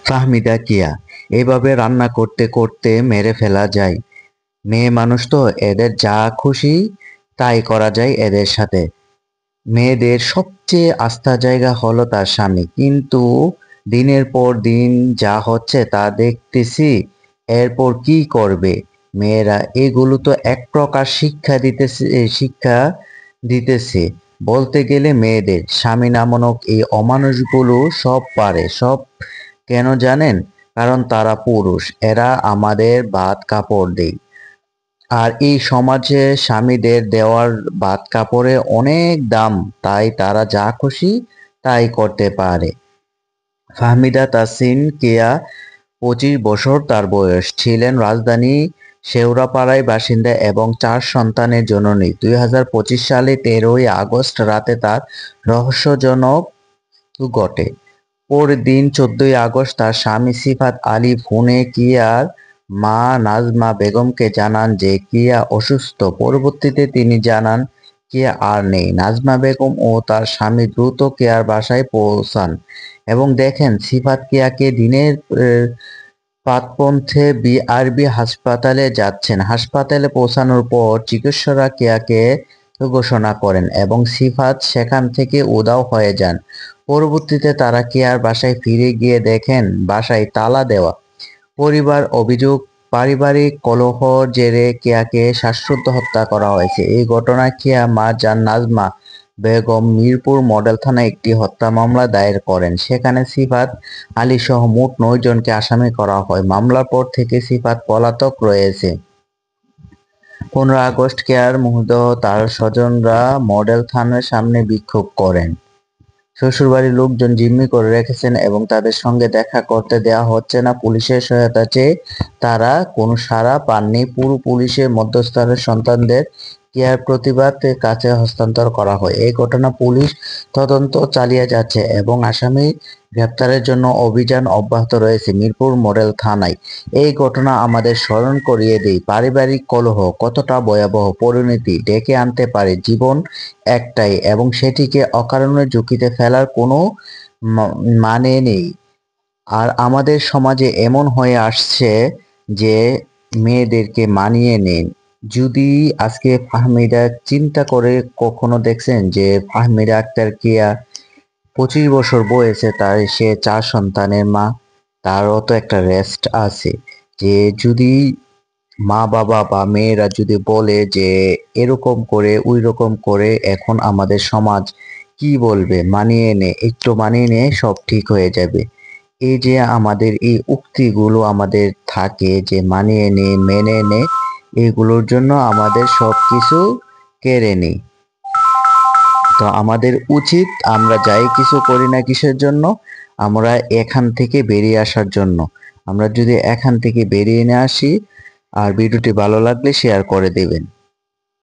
ফাহমিদা কিয়া এভাবে রান্না করতে করতে মেরে ফেলা যায়। মেয়ে মানুষ তো, এদের যা খুশি তাই করা যায় এদের সাথে। মেয়েদের সবচেয়ে আস্থার জায়গা হলো তার স্বামী, কিন্তু দিনের পর দিন যা হচ্ছে তা দেখতেছি। এরপর কি করবে মেয়েরা? এগুলো তো এক প্রকার শিক্ষা দিতেছে বলতে গেলে। মেয়েদের স্বামী নামক এই অমানুষগুলো সব পারে, সব কেন জানেন? কারণ তারা পুরুষ, এরা আমাদের ভাত কাপড় দেয়। আর এই সমাজে স্বামীদের দেওয়ার ভাত কাপড়ে অনেক দাম, তাই তারা যা খুশি তাই করতে পারে। ফাহমিদা তাসিন কেয়া 25 বছর তার বয়স, ছিলেন রাজধানী শেওড়াপাড়ায় বাসিন্দা এবং 4 সন্তানের জননী। 2025 সালে 13ই আগস্ট রাতে তার রহস্যজনক ঘটে। পরের দিন 14ই আগস্ট তার স্বামী সিফাত আলী ফোনে কিয়ার মা নাজমা বেগমকে জানান যে কিয়া অসুস্থ। পরবর্তীতে তিনি জানান কিয়া আর নেই। নাজমা বেগম ও তার স্বামী দ্রুত কিয়ার বাসায় পৌঁছান এবং দেখেন সিফাত কিয়াকে দিনের প্রাতপন্থে বিআরবি হাসপাতালে যাচ্ছেন। হাসপাতালে পৌঁছানোর পর চিকিৎসকরা কিয়াকে ঘোষণা করেন এবং সিফাত সেখান থেকে উধাও হয়ে যান। পরবর্তীতে তারা কিয়ার বাসায় ফিরে গিয়ে দেখেন বাসায় তালা দেওয়া। পরিবার অভিযোগ, পারিবারিক কলহর জেরে কিয়াকে শ্বাসরুদ্ধ হত্যা করা হয়েছে। এই ঘটনায় কিয়া মা জান নাজমা বেগম মিরপুর মডেল থানায় একটি হত্যা মামলা দায়ের করেন। সেখানে সিফাত আলী সহ মোট 9 জনকে আসামি করা হয়। মামলার পর থেকে সিফাত পলাতক রয়েছে। 15 আগস্ট কেয়ার মৃতদেহ তার স্বজনরা মডেল থানার সামনে বিক্ষোভ করেন। শ্বশুরবাড়ির লোকজন জিম্মি করে রেখেছেন এবং তাদের সঙ্গে দেখা করতে দেওয়া হচ্ছে না। পুলিশের সহায়তা চেয়ে তারা কোনো সাড়া পাননি। পুরো পুলিশের মধ্যস্থতায় সন্তানদের কেয়ার প্রতিবাদ কাছে হস্তান্তর করা হয়। এই ঘটনা পুলিশ তদন্ত চালিয়ে যাচ্ছে এবং আসামি গ্রেপ্তারের জন্য অভিযান অব্যাহত রয়েছে মিরপুর মডেল থানায়। এই ঘটনা আমাদের স্মরণ করিয়ে দেয় পারিবারিক কলহ কতটা ভয়াবহ পরিণতি ডেকে আনতে পারে। জীবন একটাই এবং সেটিকে অকারণে ঝুঁকিতে ফেলার কোনো মানে নেই। আর আমাদের সমাজে এমন হয়ে আসছে যে মেয়েদেরকে মানিয়ে নেন। যদি আজকে ফাহমিদা চিন্তা করে কখনো দেখছেন যে ফাহমিদা আক্তার কিয়া 25 বছর বয়সে তার সে 4 সন্তানের মা, তারও তো একটা রেস্ট আছে। যে যদি মা বাবা বা মেয়েরা যদি বলে যে এরকম করে ওই রকম করে, এখন আমাদের সমাজ কি বলবে? মানিয়ে নে, একটু মানিয়ে নে, সব ঠিক হয়ে যাবে। এই যে আমাদের এই উক্তিগুলো আমাদের থাকে যে মানিয়ে নে, মেনে নে, এগুলোর জন্য আমাদের সবকিছু কেড়ে নেই। তো আমাদের উচিত আমরা যাই কিছু করি না কিসের জন্য? আমরা এখান থেকে বেরিয়ে আসার জন্য। আমরা যদি এখান থেকে বেরিয়ে না আসি, আর ভিডিওটি ভালো লাগলে শেয়ার করে দেবেন।